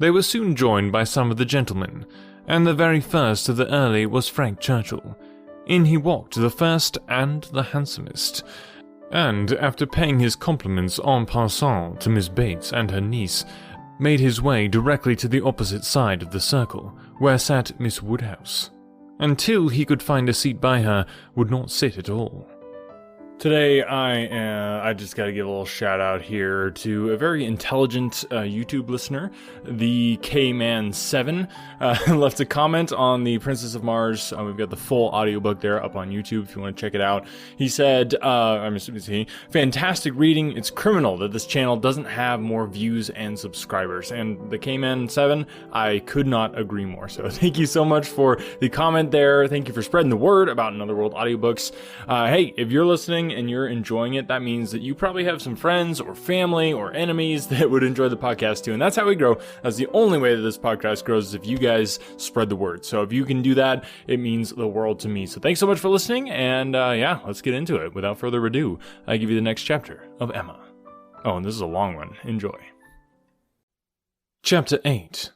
They were soon joined by some of the gentlemen, and the very first of the early was Frank Churchill. In he walked, the first and the handsomest, and, after paying his compliments en passant to Miss Bates and her niece, made his way directly to the opposite side of the circle, where sat Miss Woodhouse. Until he could find a seat by her, would not sit at all. Today, I just got to give a little shout out here to a very intelligent YouTube listener, the K-Man7, left a comment on the Princess of Mars. We've got the full audiobook there up on YouTube if you want to check it out. He said, I'm assuming he, fantastic reading. It's criminal that this channel doesn't have more views and subscribers. And the K-Man7, I could not agree more. So thank you so much for the comment there. Thank you for spreading the word about Anotherworld audiobooks. Hey, if you're listening and you're enjoying it, that means that you probably have some friends or family or enemies that would enjoy the podcast too, and that's how we grow. That's the only way that this podcast grows, is if you guys spread the word. So if you can do that, it means the world to me. So thanks so much for listening, and yeah, let's get into it. Without further ado, I give you the next chapter of Emma. Oh, and this is a long one. Enjoy. Chapter 8.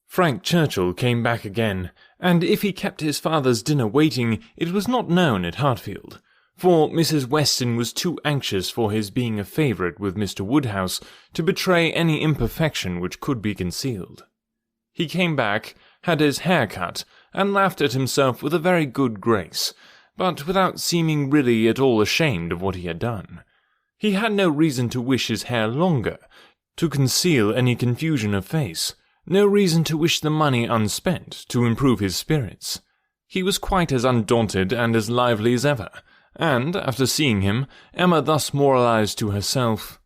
Frank Churchill came back again, and if he kept his father's dinner waiting, it was not known at Hartfield, for Mrs. Weston was too anxious for his being a favourite with Mr. Woodhouse to betray any imperfection which could be concealed. He came back, had his hair cut, and laughed at himself with a very good grace, but without seeming really at all ashamed of what he had done. He had no reason to wish his hair longer, to conceal any confusion of face, no reason to wish the money unspent to improve his spirits. He was quite as undaunted and as lively as ever, and, after seeing him, Emma thus moralized to herself,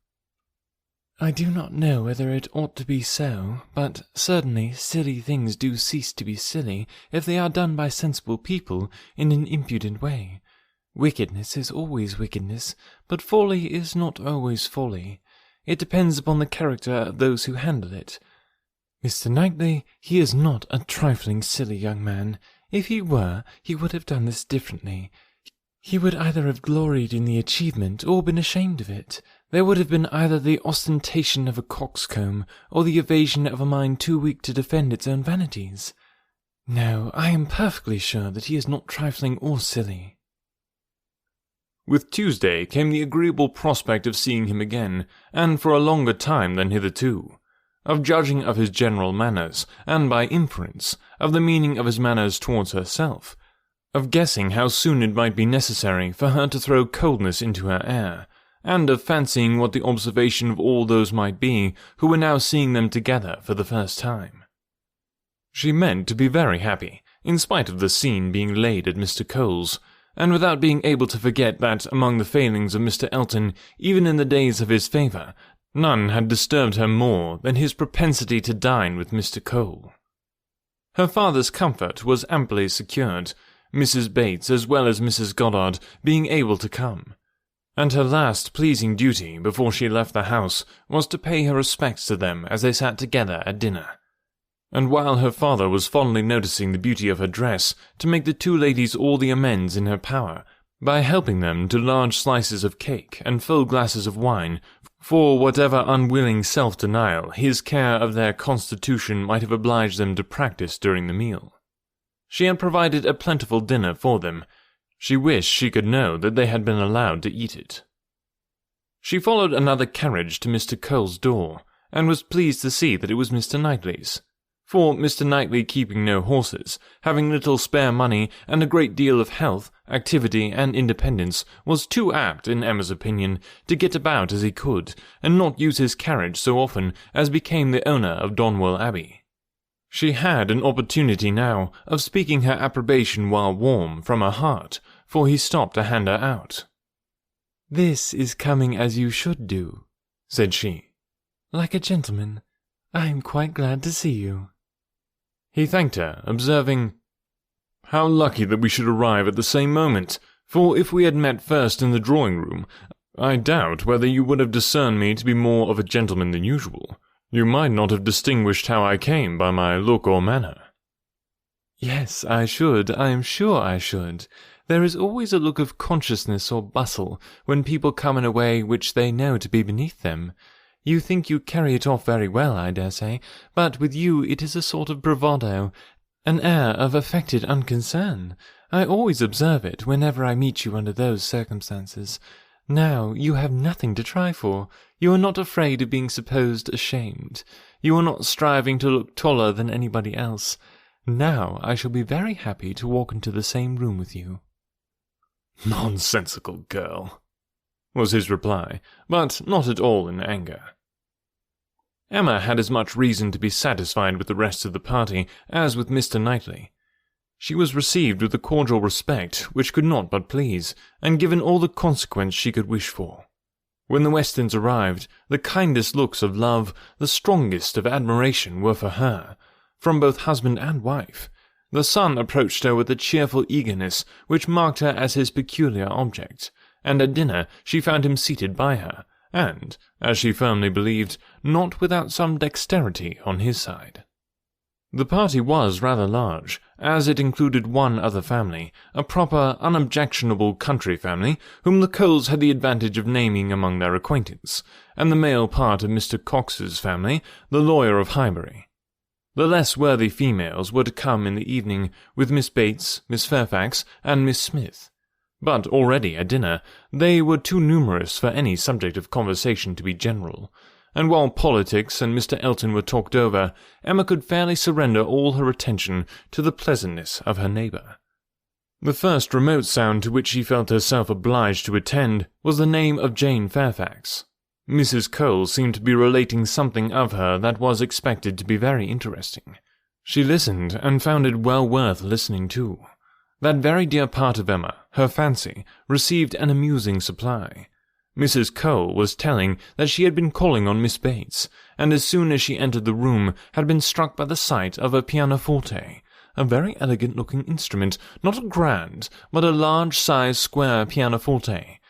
"I do not know whether it ought to be so, but certainly silly things do cease to be silly if they are done by sensible people in an impudent way. Wickedness is always wickedness, but folly is not always folly. It depends upon the character of those who handle it. Mr. Knightley, he is not a trifling, silly young man. If he were, he would have done this differently. He would either have gloried in the achievement or been ashamed of it. There would have been either the ostentation of a coxcomb or the evasion of a mind too weak to defend its own vanities. No, I am perfectly sure that he is not trifling or silly." With Tuesday came the agreeable prospect of seeing him again, and for a longer time than hitherto, of judging of his general manners, and by inference, of the meaning of his manners towards herself, of guessing how soon it might be necessary for her to throw coldness into her air, and of fancying what the observation of all those might be who were now seeing them together for the first time. She meant to be very happy, in spite of the scene being laid at Mr. Cole's, and without being able to forget that among the failings of Mr. Elton, even in the days of his favour, none had disturbed her more than his propensity to dine with Mr. Cole. Her father's comfort was amply secured, Mrs. Bates as well as Mrs. Goddard being able to come, and her last pleasing duty before she left the house was to pay her respects to them as they sat together at dinner. And while her father was fondly noticing the beauty of her dress, to make the two ladies all the amends in her power, by helping them to large slices of cake and full glasses of wine, for whatever unwilling self-denial his care of their constitution might have obliged them to practice during the meal. She had provided a plentiful dinner for them. She wished she could know that they had been allowed to eat it. She followed another carriage to Mr. Cole's door, and was pleased to see that it was Mr. Knightley's, for Mr. Knightley, keeping no horses, having little spare money and a great deal of health, activity, and independence, was too apt, in Emma's opinion, to get about as he could, and not use his carriage so often as became the owner of Donwell Abbey. She had an opportunity now of speaking her approbation while warm from her heart, for he stopped to hand her out. "This is coming as you should do," said she. "Like a gentleman. I am quite glad to see you." He thanked her, observing, "How lucky that we should arrive at the same moment, for if we had met first in the drawing-room, I doubt whether you would have discerned me to be more of a gentleman than usual. You might not have distinguished how I came by my look or manner." "Yes, I should, I am sure I should. There is always a look of consciousness or bustle when people come in a way which they know to be beneath them. You think you carry it off very well, I dare say, but with you it is a sort of bravado, an air of affected unconcern. I always observe it whenever I meet you under those circumstances. Now you have nothing to try for. You are not afraid of being supposed ashamed. You are not striving to look taller than anybody else. Now I shall be very happy to walk into the same room with you." "Nonsensical girl," was his reply, but not at all in anger. Emma had as much reason to be satisfied with the rest of the party as with Mr. Knightley. She was received with a cordial respect which could not but please, and given all the consequence she could wish for. When the Westons arrived, the kindest looks of love, the strongest of admiration were for her, from both husband and wife. The son approached her with a cheerful eagerness which marked her as his peculiar object, and at dinner she found him seated by her, and, as she firmly believed, not without some dexterity on his side. The party was rather large, as it included one other family, a proper, unobjectionable country family, whom the Coles had the advantage of naming among their acquaintance, and the male part of Mr. Cox's family, the lawyer of Highbury. The less worthy females were to come in the evening, with Miss Bates, Miss Fairfax, and Miss Smith. But already at dinner they were too numerous for any subject of conversation to be general, and while politics and Mr. Elton were talked over, Emma could fairly surrender all her attention to the pleasantness of her neighbour. The first remote sound to which she felt herself obliged to attend was the name of Jane Fairfax. Mrs. Cole seemed to be relating something of her that was expected to be very interesting. She listened, and found it well worth listening to. That very dear part of Emma, her fancy, received an amusing supply. Mrs. Cole was telling that she had been calling on Miss Bates, and as soon as she entered the room had been struck by the sight of a pianoforte, a very elegant-looking instrument, not a grand, but a large-sized square pianoforte,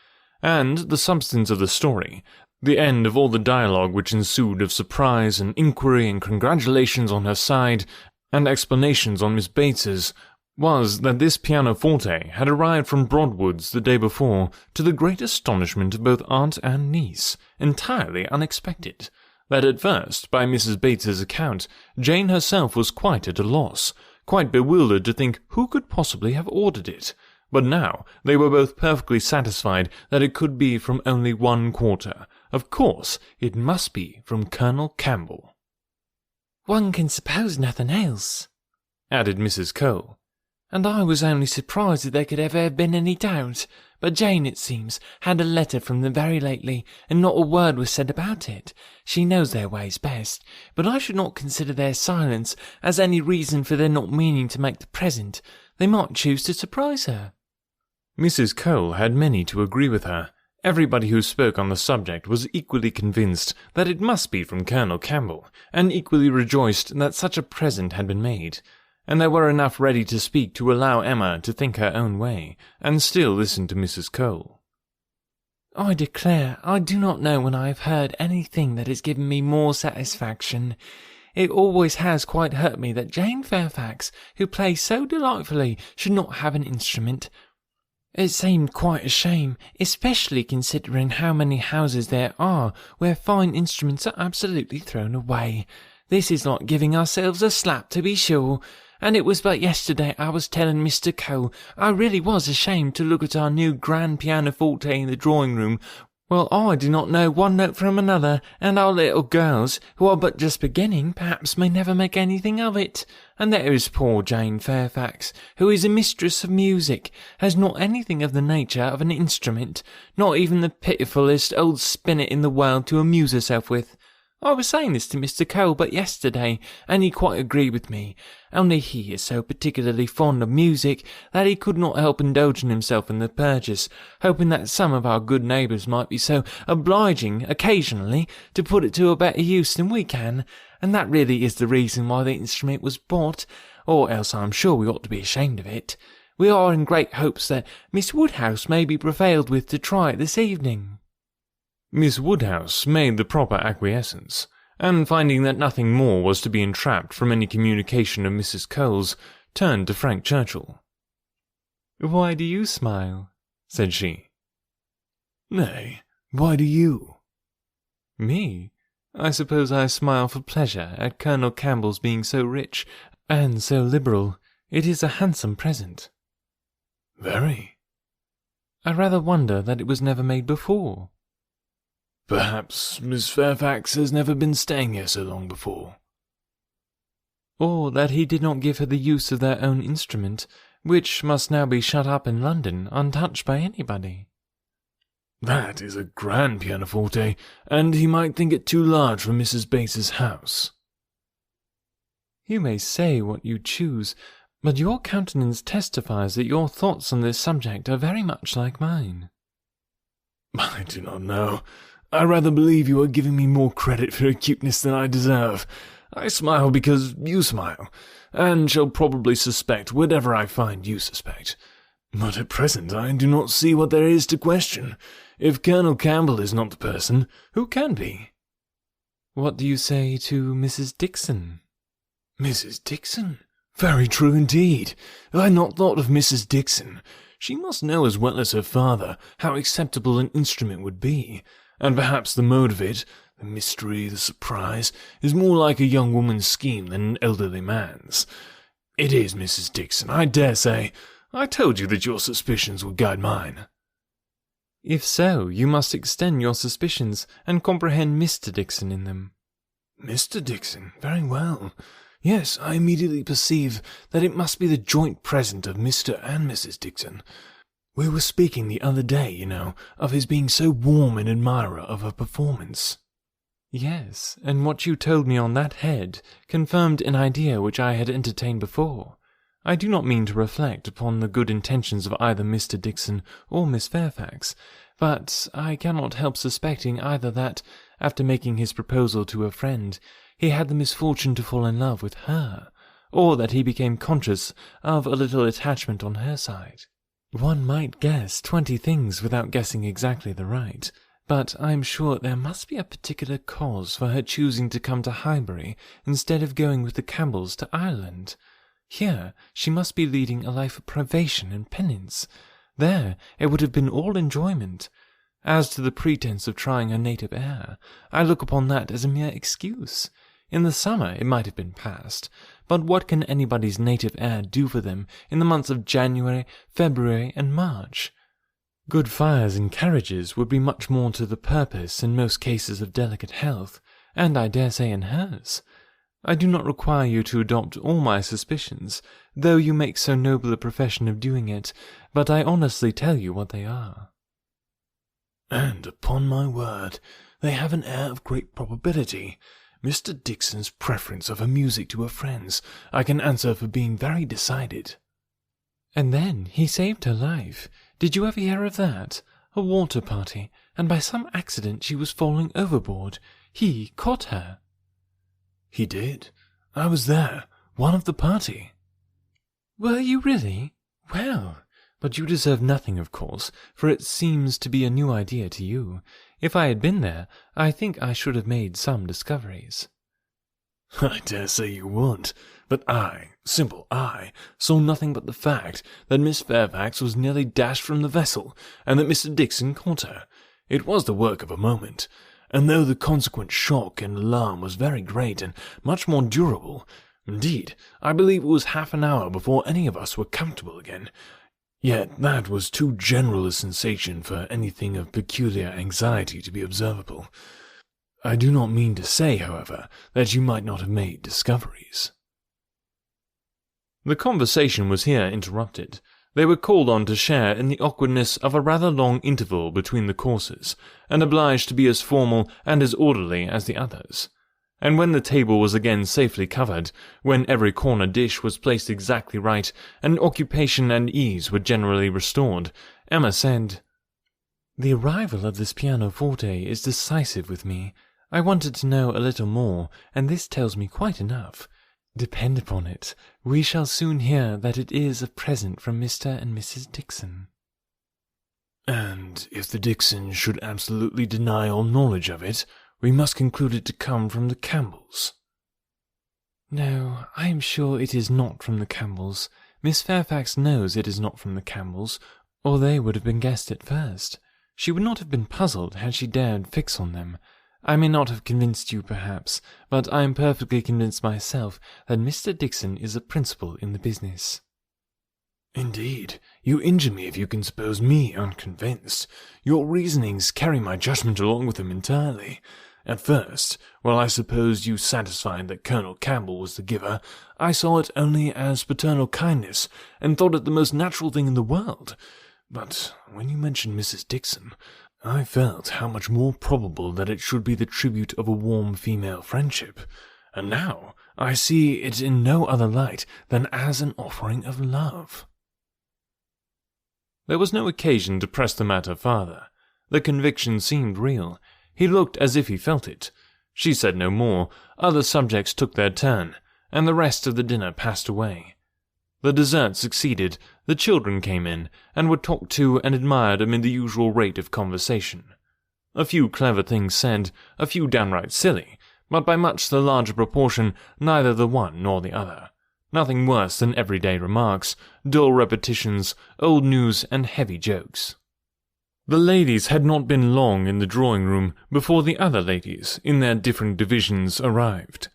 and the substance of the story, the end of all the dialogue which ensued of surprise and inquiry and congratulations on her side, and explanations on Miss Bates's, was that this pianoforte had arrived from Broadwood's the day before, to the great astonishment of both aunt and niece, entirely unexpected. That at first, by Mrs. Bates's account, Jane herself was quite at a loss, quite bewildered to think who could possibly have ordered it, but now they were both perfectly satisfied that it could be from only one quarter. Of course, it must be from Colonel Campbell. "One can suppose nothing else," added Mrs. Cole. "And I was only surprised that there could ever have been any doubt. But Jane, it seems, had a letter from them very lately, and not a word was said about it. She knows their ways best, but I should not consider their silence as any reason for their not meaning to make the present. They might choose to surprise her." Mrs. Cole had many to agree with her. Everybody who spoke on the subject was equally convinced that it must be from Colonel Campbell, and equally rejoiced that such a present had been made. And there were enough ready to speak to allow Emma to think her own way, and still listen to Mrs. Cole. "I declare I do not know when I have heard anything that has given me more satisfaction. It always has quite hurt me that Jane Fairfax, who plays so delightfully, should not have an instrument. It seemed quite a shame, especially considering how many houses there are where fine instruments are absolutely thrown away. This is like giving ourselves a slap, to be sure. And it was but yesterday I was telling Mr. Cole I really was ashamed to look at our new grand pianoforte in the drawing-room. Well, I do not know one note from another, and our little girls, who are but just beginning, perhaps may never make anything of it. And there is poor Jane Fairfax, who is a mistress of music, has not anything of the nature of an instrument, not even the pitifullest old spinet in the world to amuse herself with. I was saying this to Mr. Cole but yesterday, and he quite agreed with me, only he is so particularly fond of music that he could not help indulging himself in the purchase, hoping that some of our good neighbours might be so obliging occasionally to put it to a better use than we can, and that really is the reason why the instrument was bought, or else I am sure we ought to be ashamed of it. We are in great hopes that Miss Woodhouse may be prevailed with to try it this evening." Miss Woodhouse made the proper acquiescence, and finding that nothing more was to be entrapped from any communication of Mrs. Cole's, turned to Frank Churchill. "Why do you smile?" said she. "Nay, why do you?" "Me? I suppose I smile for pleasure at Colonel Campbell's being so rich and so liberal. It is a handsome present." "Very." "I rather wonder that it was never made before." "Perhaps Miss Fairfax has never been staying here so long before." "Or that he did not give her the use of their own instrument, which must now be shut up in London, untouched by anybody." "That is a grand pianoforte, and he might think it too large for Mrs. Bates's house." "You may say what you choose, but your countenance testifies that your thoughts on this subject are very much like mine." "I do not know. I rather believe you are giving me more credit for acuteness than I deserve. I smile because you smile, and shall probably suspect whatever I find you suspect. But at present I do not see what there is to question. If Colonel Campbell is not the person, who can be?" "What do you say to Mrs. Dixon?" "Mrs. Dixon? Very true indeed. I had not thought of Mrs. Dixon. She must know as well as her father how acceptable an instrument would be, and perhaps the mode of it, the mystery, the surprise, is more like a young woman's scheme than an elderly man's. It is Mrs. Dixon, I dare say. I told you that your suspicions would guide mine." "If so, you must extend your suspicions and comprehend Mr. Dixon in them." "Mr. Dixon? Very well. Yes, I immediately perceive that it must be the joint present of Mr. and Mrs. Dixon. We were speaking the other day, you know, of his being so warm an admirer of her performance." "Yes, and what you told me on that head confirmed an idea which I had entertained before. I do not mean to reflect upon the good intentions of either Mr. Dixon or Miss Fairfax, but I cannot help suspecting either that, after making his proposal to a friend, he had the misfortune to fall in love with her, or that he became conscious of a little attachment on her side. One might guess 20 things without guessing exactly the right, but I am sure there must be a particular cause for her choosing to come to Highbury instead of going with the Campbells to Ireland. Here she must be leading a life of privation and penance. There it would have been all enjoyment. As to the pretence of trying her native air, I look upon that as a mere excuse. In the summer it might have been passed, but what can anybody's native air do for them in the months of January, February, and March? Good fires and carriages would be much more to the purpose in most cases of delicate health, and I dare say in hers. I do not require you to adopt all my suspicions, though you make so noble a profession of doing it, but I honestly tell you what they are." "And, upon my word, they have an air of great probability. Mr. Dixon's preference of her music to her friends, I can answer for being very decided." "And then he saved her life. Did you ever hear of that? A water party, and by some accident she was falling overboard. He caught her." "He did. I was there, one of the party." "Were you really? Well, but you deserve nothing, of course, for it seems to be a new idea to you. If I had been there, I think I should have made some discoveries." "I dare say you would, but simple I, saw nothing but the fact that Miss Fairfax was nearly dashed from the vessel, and that Mr. Dixon caught her. It was the work of a moment, and though the consequent shock and alarm was very great and much more durable, indeed, I believe it was half an hour before any of us were comfortable again, yet that was too general a sensation for anything of peculiar anxiety to be observable. I do not mean to say, however, that you might not have made discoveries." The conversation was here interrupted. They were called on to share in the awkwardness of a rather long interval between the courses, and obliged to be as formal and as orderly as the others. And when the table was again safely covered, when every corner dish was placed exactly right, and occupation and ease were generally restored, Emma said, "The arrival of this pianoforte is decisive with me. I wanted to know a little more, and this tells me quite enough. Depend upon it, we shall soon hear that it is a present from Mr. and Mrs. Dixon." "And if the Dixons should absolutely deny all knowledge of it, we must conclude it to come from the Campbells." "No, I am sure it is not from the Campbells. Miss Fairfax knows it is not from the Campbells, or they would have been guessed at first. She would not have been puzzled had she dared fix on them. I may not have convinced you, perhaps, but I am perfectly convinced myself that Mr. Dixon is a principal in the business." "Indeed, you injure me if you can suppose me unconvinced. Your reasonings carry my judgment along with them entirely. At first, while I supposed you satisfied that Colonel Campbell was the giver, I saw it only as paternal kindness, and thought it the most natural thing in the world. But when you mentioned Mrs. Dixon, I felt how much more probable that it should be the tribute of a warm female friendship, and now I see it in no other light than as an offering of love." There was no occasion to press the matter farther. The conviction seemed real. He looked as if he felt it. She said no more. Other subjects took their turn, and the rest of the dinner passed away. The dessert succeeded, the children came in, and were talked to and admired amid the usual rate of conversation. A few clever things said, a few downright silly, but by much the larger proportion neither the one nor the other. Nothing worse than everyday remarks, dull repetitions, old news, and heavy jokes. The ladies had not been long in the drawing-room before the other ladies, in their different divisions, arrived.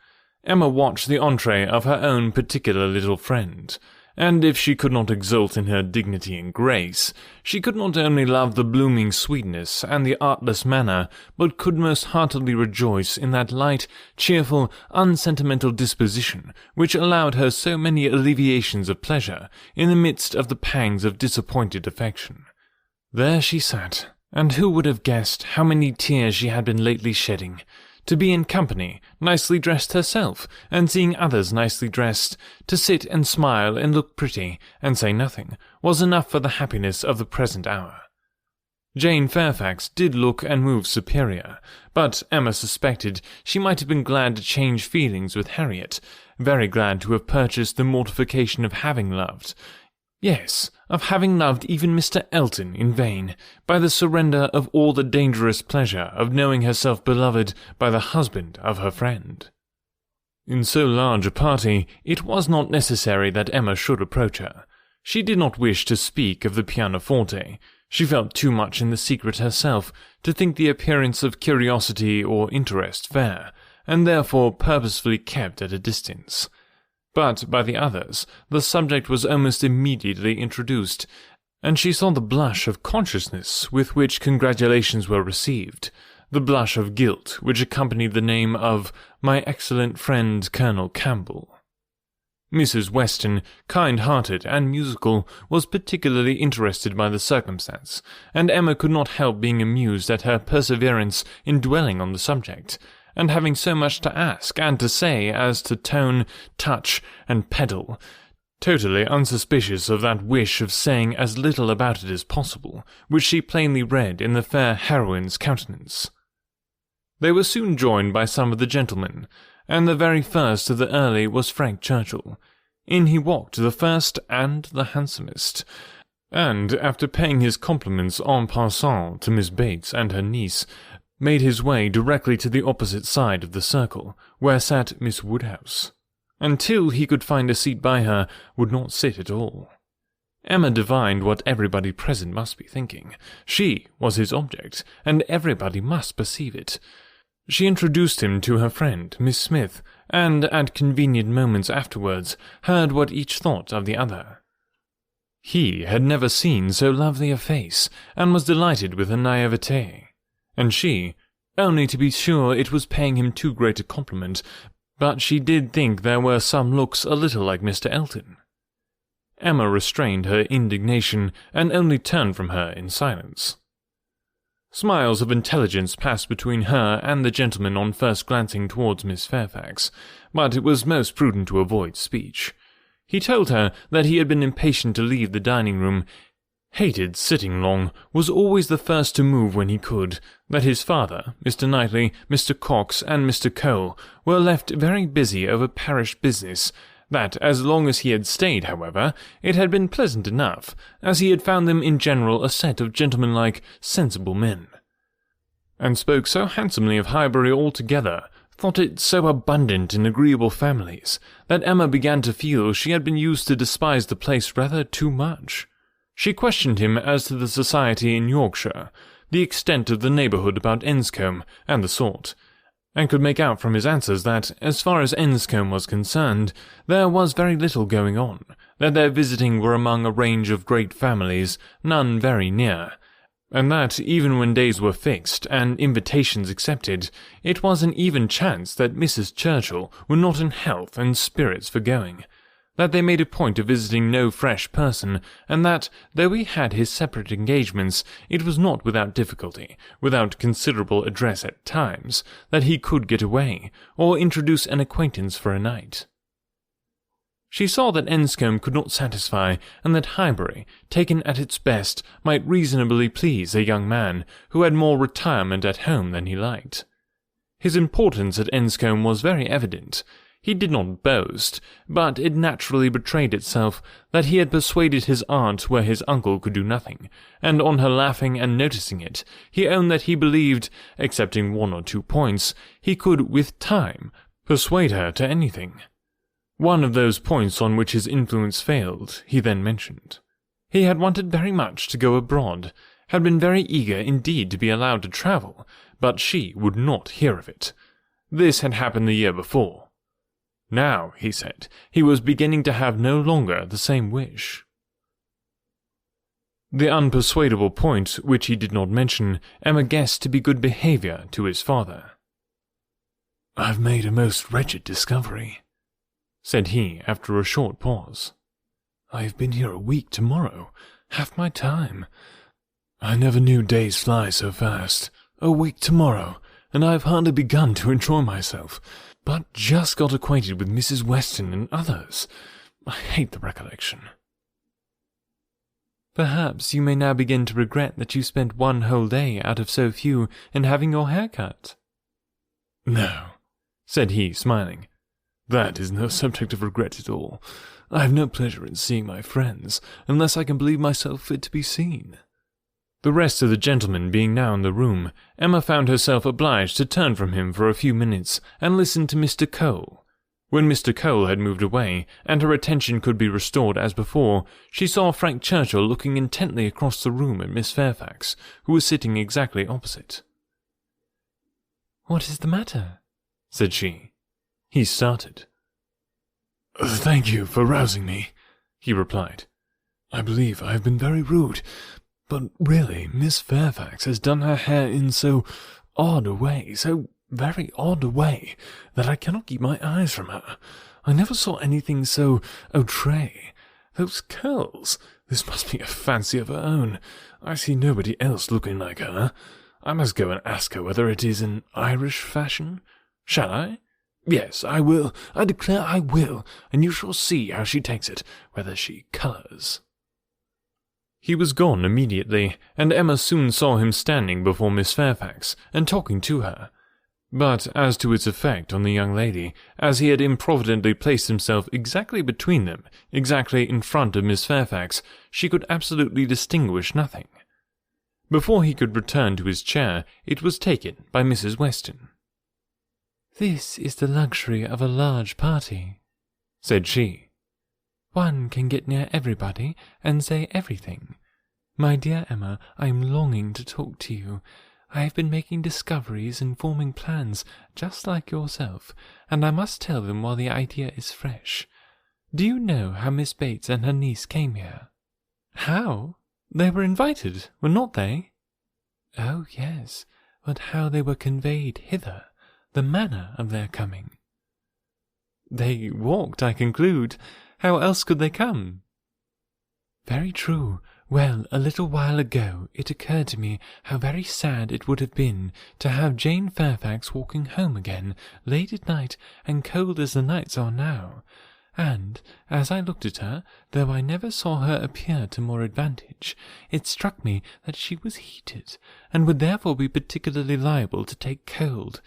Emma watched the entree of her own particular little friend, and if she could not exult in her dignity and grace, she could not only love the blooming sweetness and the artless manner, but could most heartily rejoice in that light, cheerful, unsentimental disposition which allowed her so many alleviations of pleasure in the midst of the pangs of disappointed affection. There she sat, and who would have guessed how many tears she had been lately shedding? To be in company, nicely dressed herself, and seeing others nicely dressed, to sit and smile and look pretty, and say nothing, was enough for the happiness of the present hour. Jane Fairfax did look and move superior, but Emma suspected she might have been glad to change feelings with Harriet, very glad to have purchased the mortification of having loved, yes, of having loved even Mr. Elton in vain, by the surrender of all the dangerous pleasure of knowing herself beloved by the husband of her friend. In so large a party, it was not necessary that Emma should approach her. She did not wish to speak of the pianoforte. She felt too much in the secret herself to think the appearance of curiosity or interest fair, and therefore purposefully kept at a distance. But by the others, the subject was almost immediately introduced, and she saw the blush of consciousness with which congratulations were received, the blush of guilt which accompanied the name of my excellent friend Colonel Campbell. Mrs. Weston, kind-hearted and musical, was particularly interested by the circumstance, and Emma could not help being amused at her perseverance in dwelling on the subject, and having so much to ask and to say as to tone, touch, and pedal, totally unsuspicious of that wish of saying as little about it as possible, which she plainly read in the fair heroine's countenance. They were soon joined by some of the gentlemen, and the very first of the early was Frank Churchill. In he walked, the first and the handsomest, and, after paying his compliments en passant to Miss Bates and her niece, made his way directly to the opposite side of the circle, where sat Miss Woodhouse. Until he could find a seat by her, would not sit at all. Emma divined what everybody present must be thinking. She was his object, and everybody must perceive it. She introduced him to her friend, Miss Smith, and at convenient moments afterwards heard what each thought of the other. He had never seen so lovely a face, and was delighted with her naivete. And she, only to be sure it was paying him too great a compliment, but she did think there were some looks a little like Mr. Elton. Emma restrained her indignation, and only turned from her in silence. Smiles of intelligence passed between her and the gentleman on first glancing towards Miss Fairfax, but it was most prudent to avoid speech. He told her that he had been impatient to leave the dining-room, hated sitting long, was always the first to move when he could, that his father, Mr. Knightley, Mr. Cox, and Mr. Cole were left very busy over parish business, that as long as he had stayed, however, it had been pleasant enough, as he had found them in general a set of gentlemanlike, sensible men, and spoke so handsomely of Highbury altogether, thought it so abundant in agreeable families, that Emma began to feel she had been used to despise the place rather too much. She questioned him as to the society in Yorkshire, the extent of the neighbourhood about Enscombe and the sort, and could make out from his answers that, as far as Enscombe was concerned, there was very little going on, that their visiting were among a range of great families, none very near, and that even when days were fixed and invitations accepted, it was an even chance that Mrs. Churchill were not in health and spirits for going, that they made a point of visiting no fresh person, and that, though he had his separate engagements, it was not without difficulty, without considerable address at times, that he could get away, or introduce an acquaintance for a night. She saw that Enscombe could not satisfy, and that Highbury, taken at its best, might reasonably please a young man who had more retirement at home than he liked. His importance at Enscombe was very evident. He did not boast, but it naturally betrayed itself that he had persuaded his aunt where his uncle could do nothing, and on her laughing and noticing it, he owned that he believed, excepting 1 or 2 points, he could, with time, persuade her to anything. One of those points on which his influence failed, he then mentioned. He had wanted very much to go abroad, had been very eager indeed to be allowed to travel, but she would not hear of it. This had happened the year before. Now, he said, he was beginning to have no longer the same wish. The unpersuadable point, which he did not mention, Emma guessed to be good behaviour to his father. "I've made a most wretched discovery," said he after a short pause. "I have been here a week tomorrow, half my time. I never knew days fly so fast. A week tomorrow, and I have hardly begun to enjoy myself, but just got acquainted with Mrs. Weston and others. I hate the recollection." "Perhaps you may now begin to regret that you spent 1 whole day out of so few in having your hair cut." "No," said he, smiling. "That is no subject of regret at all. I have no pleasure in seeing my friends, unless I can believe myself fit to be seen." The rest of the gentlemen being now in the room, Emma found herself obliged to turn from him for a few minutes and listen to Mr. Cole. When Mr. Cole had moved away, and her attention could be restored as before, she saw Frank Churchill looking intently across the room at Miss Fairfax, who was sitting exactly opposite. "What is the matter?" said she. He started. "Thank you for rousing me," he replied. "I believe I have been very rude, but really Miss Fairfax has done her hair in so odd a way, so very odd a way, that I cannot keep my eyes from her. I never saw anything so outré. Those curls! This must be a fancy of her own. I see nobody else looking like her. I must go and ask her whether it is an Irish fashion. Shall I? Yes, I will. I declare I will, and you shall see how she takes it, whether she colours." He was gone immediately, and Emma soon saw him standing before Miss Fairfax, and talking to her. But as to its effect on the young lady, as he had improvidently placed himself exactly between them, exactly in front of Miss Fairfax, she could absolutely distinguish nothing. Before he could return to his chair, it was taken by Mrs. Weston. "This is the luxury of a large party," said she. "One can get near everybody and say everything. My dear Emma, I am longing to talk to you. I have been making discoveries and forming plans just like yourself, and I must tell them while the idea is fresh. Do you know how Miss Bates and her niece came here?" "How? They were invited, were not they?" "Oh, yes, but how they were conveyed hither, the manner of their coming." "They walked, I conclude. How else could they come?" "Very true. Well, a little while ago it occurred to me how very sad it would have been to have Jane Fairfax walking home again, late at night, and cold as the nights are now. And, as I looked at her, though I never saw her appear to more advantage, it struck me that she was heated, and would therefore be particularly liable to take cold.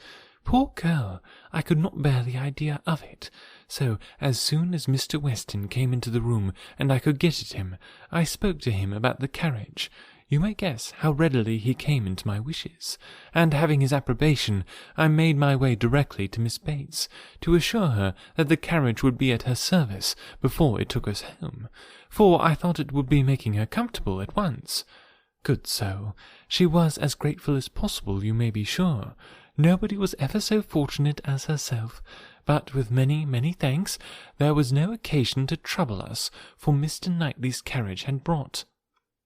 Poor girl! I could not bear the idea of it. So, as soon as Mr. Weston came into the room, and I could get at him, I spoke to him about the carriage. You may guess how readily he came into my wishes, and having his approbation, I made my way directly to Miss Bates, to assure her that the carriage would be at her service before it took us home, for I thought it would be making her comfortable at once. Good soul, she was as grateful as possible, you may be sure. Nobody was ever so fortunate as herself. But with many, many thanks, there was no occasion to trouble us, for Mr. Knightley's carriage had brought,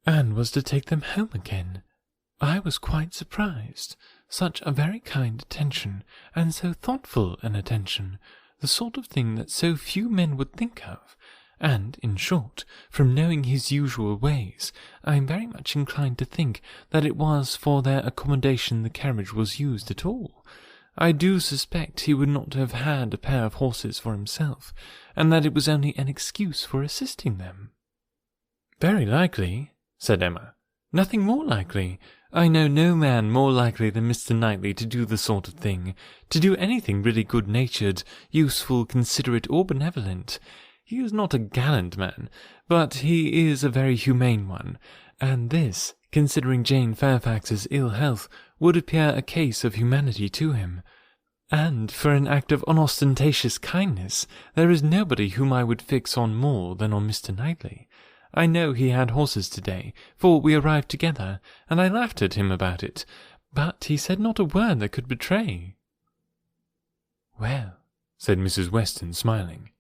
and was to take them home again. I was quite surprised. Such a very kind attention, and so thoughtful an attention, the sort of thing that so few men would think of. And, in short, from knowing his usual ways, I am very much inclined to think that it was for their accommodation the carriage was used at all. I do suspect he would not have had a pair of horses for himself, and that it was only an excuse for assisting them. Very likely, said Emma. Nothing more likely. I know no man more likely than Mr. Knightley to do the sort of thing, to do anything really good-natured, useful, considerate, or benevolent. He is not a gallant man, but he is a very humane one, and this, considering Jane Fairfax's ill health, would appear a case of humanity to him. And for an act of unostentatious kindness, there is nobody whom I would fix on more than on Mr. Knightley. I know he had horses today, for we arrived together, and I laughed at him about it, but he said not a word that could betray. Well, said Mrs. Weston, smiling,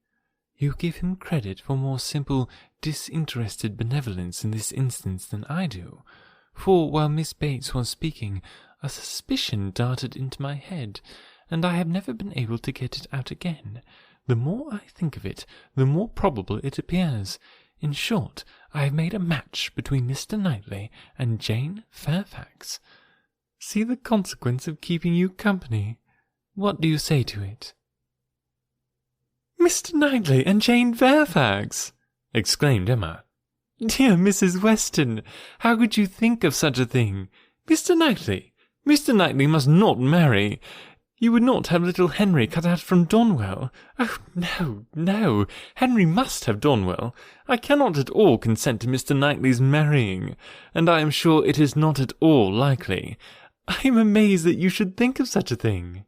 you give him credit for more simple, disinterested benevolence in this instance than I do, for while Miss Bates was speaking, a suspicion darted into my head, and I have never been able to get it out again. The more I think of it, the more probable it appears. In short, I have made a match between Mr. Knightley and Jane Fairfax. See the consequence of keeping you company. What do you say to it? Mr. Knightley and Jane Fairfax! Exclaimed Emma. Dear Mrs. Weston, how could you think of such a thing? Mr. Knightley must not marry. You would not have little Henry cut out from Donwell. Oh, no, no, Henry must have Donwell. I cannot at all consent to Mr. Knightley's marrying, and I am sure it is not at all likely. I am amazed that you should think of such a thing.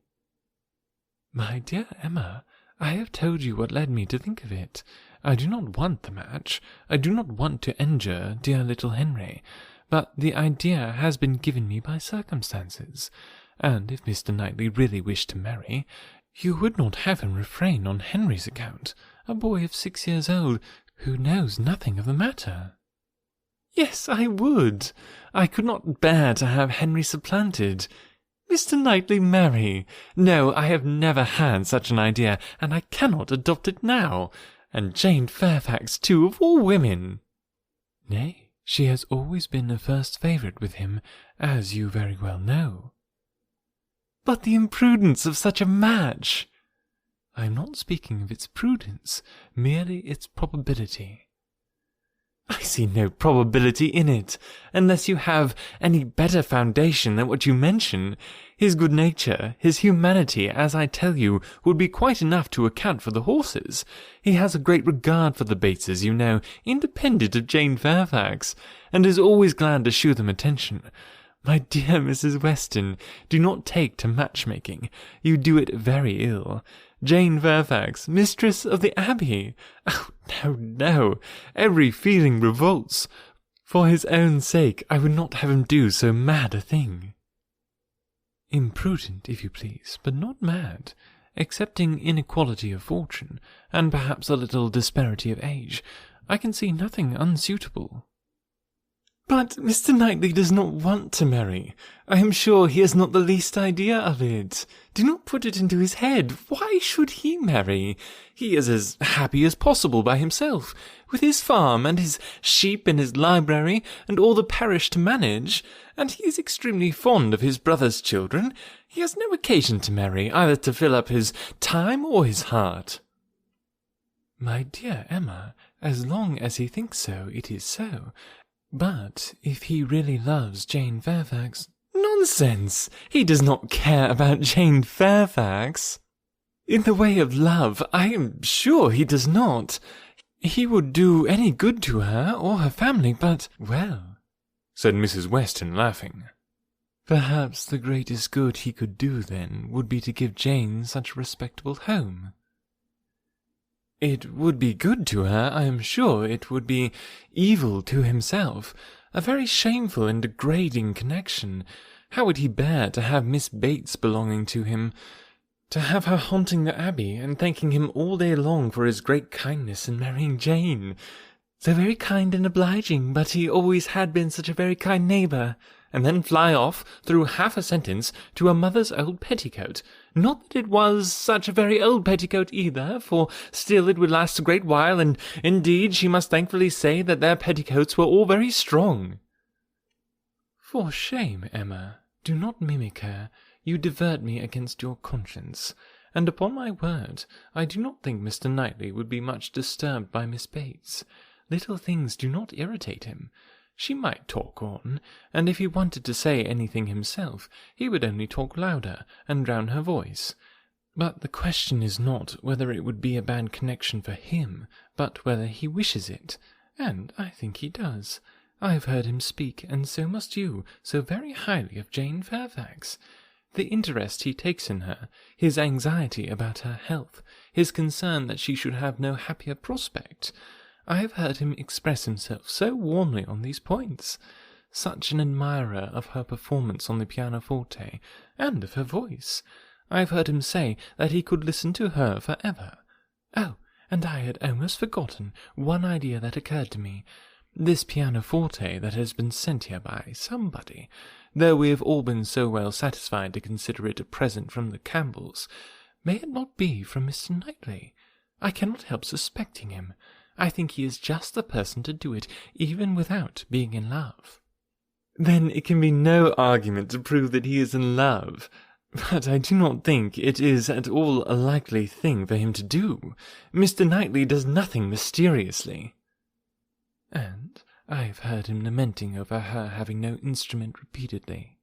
My dear Emma, I have told you what led me to think of it. I do not want the match. I do not want to injure dear little Henry, but the idea has been given me by circumstances. And if Mr. Knightley really wished to marry, you would not have him refrain on Henry's account, a boy of 6 years old, who knows nothing of the matter. Yes, I would. I could not bear to have Henry supplanted. Mr. Knightley marry? No, I have never had such an idea, and I cannot adopt it now. And Jane Fairfax, too, of all women. Nay, she has always been a first favourite with him, as you very well know. But the imprudence of such a match! I am not speaking of its prudence, merely its probability. I see no probability in it, unless you have any better foundation than what you mention. His good nature, his humanity, as I tell you, would be quite enough to account for the horses. He has a great regard for the Bateses, you know, independent of Jane Fairfax, and is always glad to shew them attention. My dear Mrs. Weston, do not take to matchmaking. You do it very ill. Jane Fairfax, mistress of the Abbey! Oh, no, no! Every feeling revolts. For his own sake, I would not have him do so mad a thing. Imprudent, if you please, but not mad, excepting inequality of fortune, and perhaps a little disparity of age. I can see nothing unsuitable. But Mr. Knightley does not want to marry. I am sure he has not the least idea of it. Do not put it into his head. Why should he marry? He is as happy as possible by himself, with his farm and his sheep and his library and all the parish to manage, and he is extremely fond of his brother's children. He has no occasion to marry, either to fill up his time or his heart. My dear Emma, as long as he thinks so, it is so. But if he really loves Jane Fairfax— Nonsense! He does not care about Jane Fairfax. In the way of love, I am sure he does not. He would do any good to her or her family, but— Well, said Mrs. Weston, laughing, perhaps the greatest good he could do, then, would be to give Jane such a respectable home. It would be good to her, I am sure. It would be evil to himself. A very shameful and degrading connection. How would he bear to have Miss Bates belonging to him? To have her haunting the Abbey, and thanking him all day long for his great kindness in marrying Jane. So very kind and obliging, but he always had been such a very kind neighbour. And then fly off, through half a sentence, to a mother's old petticoat. Not that it was such a very old petticoat either, for still it would last a great while, and indeed she must thankfully say that their petticoats were all very strong. For shame, Emma, do not mimic her. You divert me against your conscience, and upon my word, I do not think Mr. Knightley would be much disturbed by Miss Bates. Little things do not irritate him. She might talk on, and if he wanted to say anything himself, he would only talk louder and drown her voice. But the question is not whether it would be a bad connection for him, but whether he wishes it, and I think he does. I have heard him speak, and so must you, so very highly of Jane Fairfax. The interest he takes in her, his anxiety about her health, his concern that she should have no happier prospect. I have heard him express himself so warmly on these points. Such an admirer of her performance on the pianoforte, and of her voice. I have heard him say that he could listen to her for ever. Oh, and I had almost forgotten one idea that occurred to me. This pianoforte that has been sent here by somebody, though we have all been so well satisfied to consider it a present from the Campbells, may it not be from Mr. Knightley? I cannot help suspecting him. I think he is just the person to do it, even without being in love. Then it can be no argument to prove that he is in love. But I do not think it is at all a likely thing for him to do. Mr. Knightley does nothing mysteriously. And I have heard him lamenting over her having no instrument repeatedly.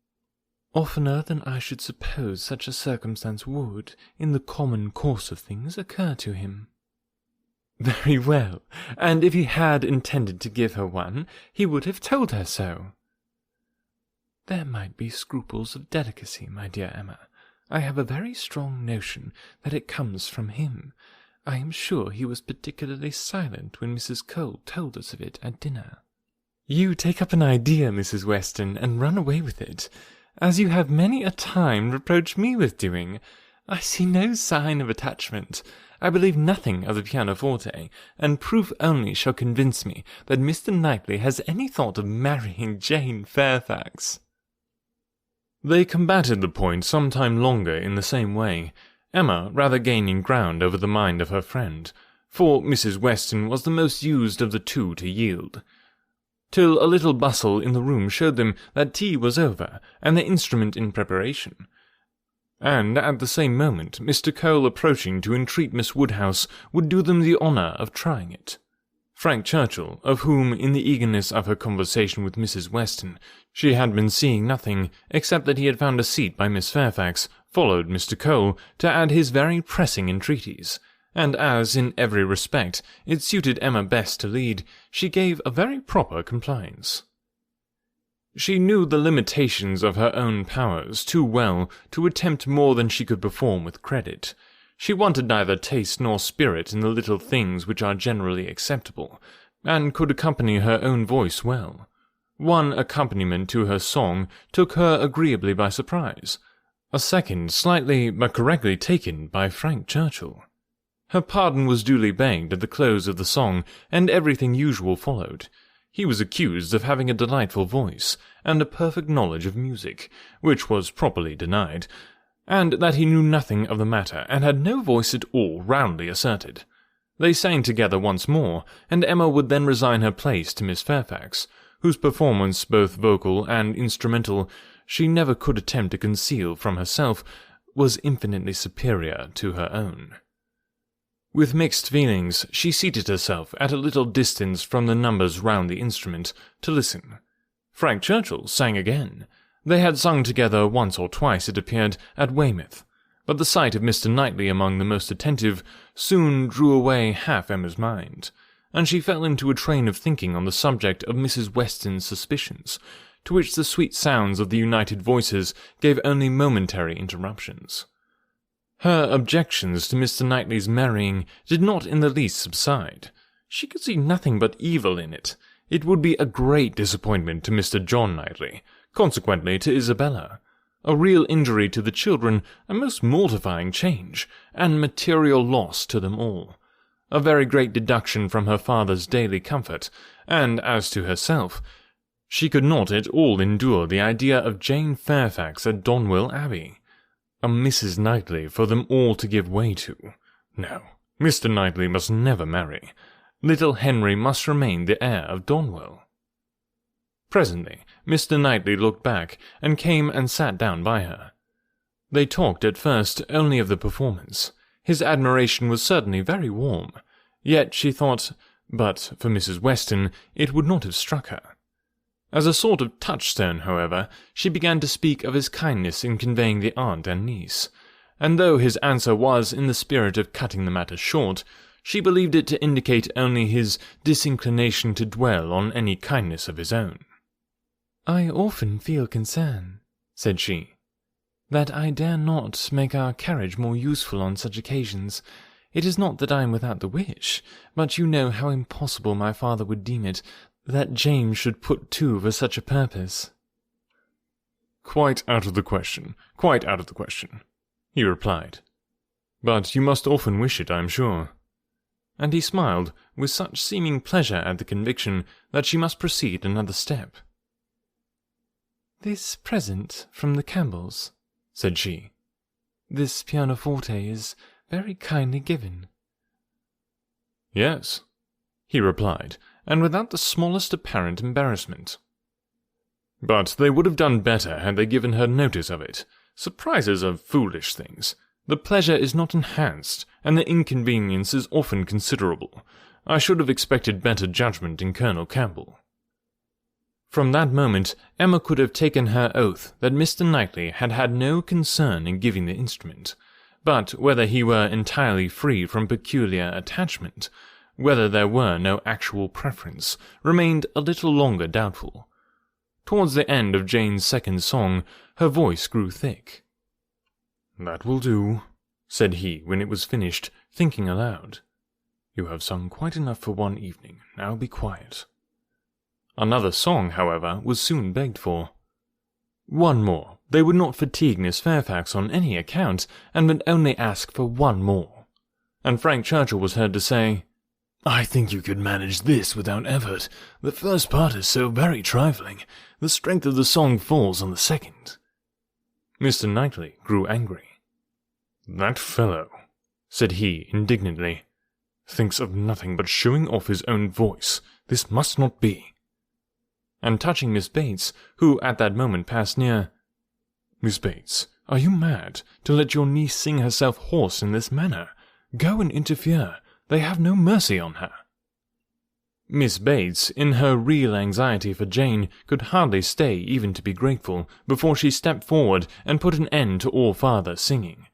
Oftener than I should suppose such a circumstance would, in the common course of things, occur to him. Very well, and if he had intended to give her one, he would have told her so. There might be scruples of delicacy, my dear Emma. I have a very strong notion that it comes from him. I am sure he was particularly silent when Mrs. Cole told us of it at dinner. You take up an idea, Mrs. Weston, and run away with it, as you have many a time reproached me with doing. I see no sign of attachment. I believe nothing of the pianoforte, and proof only shall convince me that Mr. Knightley has any thought of marrying Jane Fairfax. They combated the point some time longer in the same way, Emma rather gaining ground over the mind of her friend, for Mrs. Weston was the most used of the two to yield, till a little bustle in the room showed them that tea was over, and the instrument in preparation. And at the same moment Mr. Cole approaching to entreat Miss Woodhouse would do them the honour of trying it. Frank Churchill, of whom, in the eagerness of her conversation with Mrs. Weston, she had been seeing nothing, except that he had found a seat by Miss Fairfax, followed Mr. Cole to add his very pressing entreaties, and as, in every respect, it suited Emma best to lead, she gave a very proper compliance. She knew the limitations of her own powers too well to attempt more than she could perform with credit. She wanted neither taste nor spirit in the little things which are generally acceptable, and could accompany her own voice well. One accompaniment to her song took her agreeably by surprise, a second slightly but correctly taken by Frank Churchill. Her pardon was duly begged at the close of the song, and everything usual followed. He was accused of having a delightful voice, and a perfect knowledge of music, which was properly denied, and that he knew nothing of the matter, and had no voice at all roundly asserted. They sang together once more, and Emma would then resign her place to Miss Fairfax, whose performance, both vocal and instrumental, she never could attempt to conceal from herself, was infinitely superior to her own. With mixed feelings, she seated herself at a little distance from the numbers round the instrument, to listen. Frank Churchill sang again. They had sung together once or twice, it appeared, at Weymouth, but the sight of Mr. Knightley among the most attentive soon drew away half Emma's mind, and she fell into a train of thinking on the subject of Mrs. Weston's suspicions, to which the sweet sounds of the united voices gave only momentary interruptions. Her objections to Mr. Knightley's marrying did not in the least subside. She could see nothing but evil in it. It would be a great disappointment to Mr. John Knightley, consequently to Isabella. A real injury to the children, a most mortifying change, and material loss to them all. A very great deduction from her father's daily comfort, and as to herself, she could not at all endure the idea of Jane Fairfax at Donwell Abbey. A Mrs. Knightley for them all to give way to. No, Mr. Knightley must never marry. Little Henry must remain the heir of Donwell. Presently, Mr. Knightley looked back, and came and sat down by her. They talked at first only of the performance. His admiration was certainly very warm, yet she thought, but for Mrs. Weston, it would not have struck her. As a sort of touchstone, however, she began to speak of his kindness in conveying the aunt and niece, and though his answer was in the spirit of cutting the matter short, she believed it to indicate only his disinclination to dwell on any kindness of his own. "I often feel concern," said she, "that I dare not make our carriage more useful on such occasions. It is not that I am without the wish, but you know how impossible my father would deem it, that James should put to for such a purpose." "Quite out of the question, quite out of the question," he replied. "But you must often wish it, I am sure." And he smiled with such seeming pleasure at the conviction that she must proceed another step. "This present from the Campbells," said she, "this pianoforte is very kindly given." "Yes," he replied, and without the smallest apparent embarrassment. "But they would have done better had they given her notice of it. Surprises are foolish things. The pleasure is not enhanced, and the inconvenience is often considerable. I should have expected better judgment in Colonel Campbell." From that moment, Emma could have taken her oath that Mr. Knightley had had no concern in giving the instrument, but whether he were entirely free from peculiar attachment, whether there were no actual preference, remained a little longer doubtful. Towards the end of Jane's second song, her voice grew thick. "That will do," said he when it was finished, thinking aloud. "You have sung quite enough for one evening. Now be quiet." Another song, however, was soon begged for. One more. They would not fatigue Miss Fairfax on any account, and would only ask for one more. And Frank Churchill was heard to say, "I think you could manage this without effort. The first part is so very trifling. The strength of the song falls on the second." Mr. Knightley grew angry. "That fellow," said he indignantly, "thinks of nothing but showing off his own voice. This must not be." And touching Miss Bates, who at that moment passed near, "Miss Bates, are you mad to let your niece sing herself hoarse in this manner? Go and interfere. They have no mercy on her." Miss Bates, in her real anxiety for Jane, could hardly stay even to be grateful, before she stepped forward and put an end to all farther singing.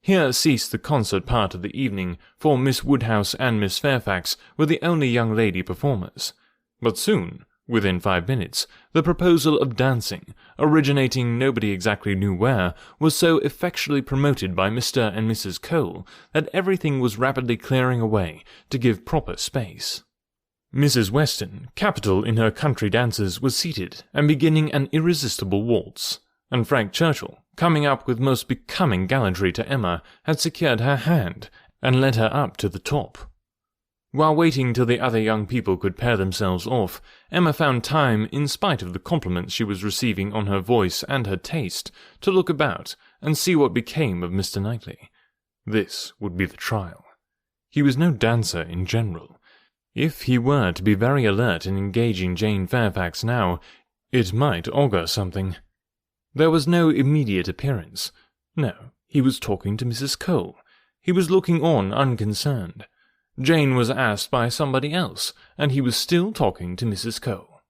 Here ceased the concert part of the evening, for Miss Woodhouse and Miss Fairfax were the only young lady performers. But soon, within 5 minutes, the proposal of dancing, originating nobody exactly knew where, was so effectually promoted by Mr. and Mrs. Cole that everything was rapidly clearing away to give proper space. Mrs. Weston, capital in her country dances, was seated and beginning an irresistible waltz, and Frank Churchill, coming up with most becoming gallantry to Emma, had secured her hand and led her up to the top. While waiting till the other young people could pair themselves off, Emma found time, in spite of the compliments she was receiving on her voice and her taste, to look about and see what became of Mr. Knightley. This would be the trial. He was no dancer in general. If he were to be very alert in engaging Jane Fairfax now, it might augur something. There was no immediate appearance. No, he was talking to Mrs. Cole. He was looking on unconcerned. Jane was asked by somebody else, and he was still talking to Mrs. Cole.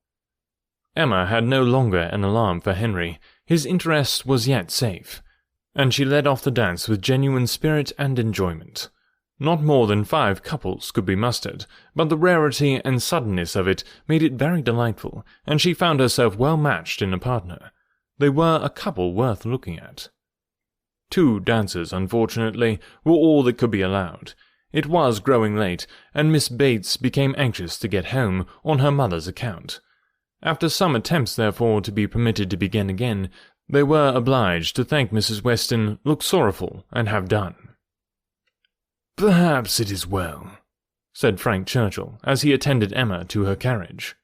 Emma had no longer an alarm for Henry. His interest was yet safe, and she led off the dance with genuine spirit and enjoyment. Not more than 5 couples could be mustered, but the rarity and suddenness of it made it very delightful, and she found herself well matched in a partner. They were a couple worth looking at. 2 dances, unfortunately, were all that could be allowed. It was growing late, and Miss Bates became anxious to get home on her mother's account. After some attempts, therefore, to be permitted to begin again, they were obliged to thank Mrs. Weston, look sorrowful, and have done. "Perhaps it is well," said Frank Churchill, as he attended Emma to her carriage.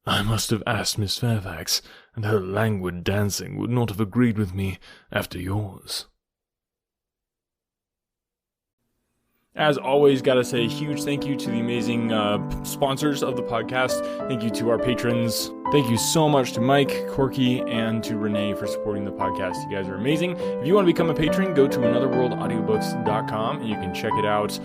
"I must have asked Miss Fairfax, and her languid dancing would not have agreed with me after yours." As always, gotta say a huge thank you to the amazing sponsors of the podcast. Thank you to our patrons. Thank you so much to Mike, Corky, and to Renee for supporting the podcast. You guys are amazing. If you want to become a patron, go to anotherworldaudiobooks.com and you can check it out.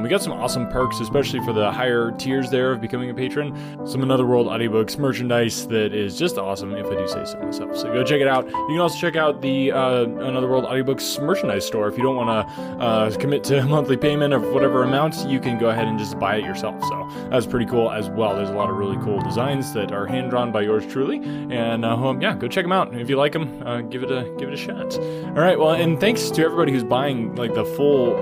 We got some awesome perks, especially for the higher tiers there of becoming a patron. Some Another World Audiobooks merchandise that is just awesome, if I do say so myself. So go check it out. You can also check out the Another World Audiobooks merchandise store. If you don't want to commit to a monthly payment of whatever amount, you can go ahead and just buy it yourself. So that's pretty cool as well. There's a lot of really cool designs that are hand-drawn by yours truly, and go check them out. If you like them, give it a shot. All right, well, and thanks to everybody who's buying like the full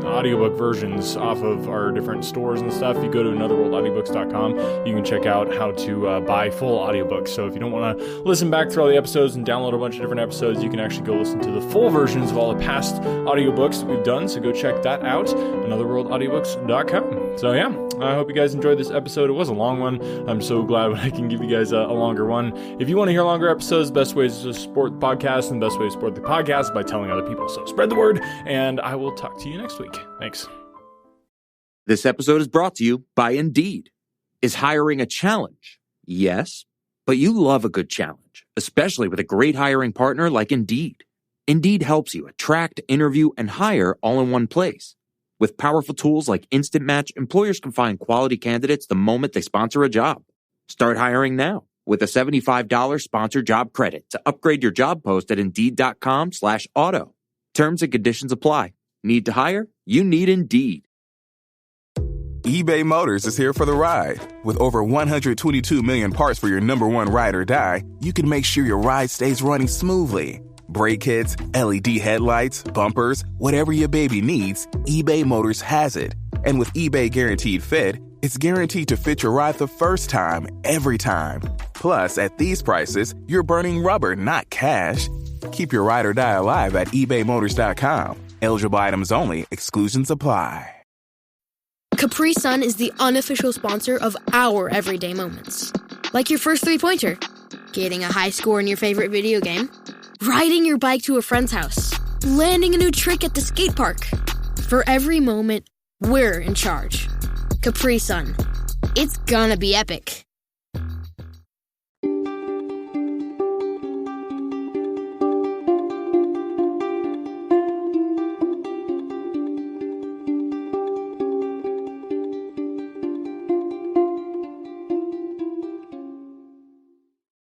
audiobook versions off of our different stores and stuff. If you go to anotherworldaudiobooks.com, you can check out how to buy full audiobooks. So if you don't want to listen back through all the episodes and download a bunch of different episodes, you can actually go listen to the full versions of all the past audiobooks that we've done. So go check that out, anotherworldaudiobooks.com. So yeah, I hope you guys enjoyed this episode. It was a long one. I'm so glad when I can give you guys a longer one. If you want to hear longer episodes, the best way is to support the podcast, and the best way to support the podcast is by telling other people. So spread the word, and I will talk to you next week. Thanks. This episode is brought to you by Indeed. Is hiring a challenge? Yes, but you love a good challenge, especially with a great hiring partner like Indeed. Indeed helps you attract, interview, and hire all in one place. With powerful tools like Instant Match, employers can find quality candidates the moment they sponsor a job. Start hiring now with a $75 sponsored job credit to upgrade your job post at Indeed.com/auto. Terms and conditions apply. Need to hire? You need Indeed. eBay Motors is here for the ride. With over 122 million parts for your number one ride or die, you can make sure your ride stays running smoothly. Brake kits, LED headlights, bumpers, whatever your baby needs, eBay Motors has it. And with eBay Guaranteed Fit, it's guaranteed to fit your ride the first time, every time. Plus, at these prices, you're burning rubber, not cash. Keep your ride or die alive at ebaymotors.com. Eligible items only. Exclusions apply. Capri Sun is the unofficial sponsor of our everyday moments. Like your first three-pointer, getting a high score in your favorite video game, riding your bike to a friend's house, landing a new trick at the skate park. For every moment, we're in charge. Capri Sun. It's gonna be epic.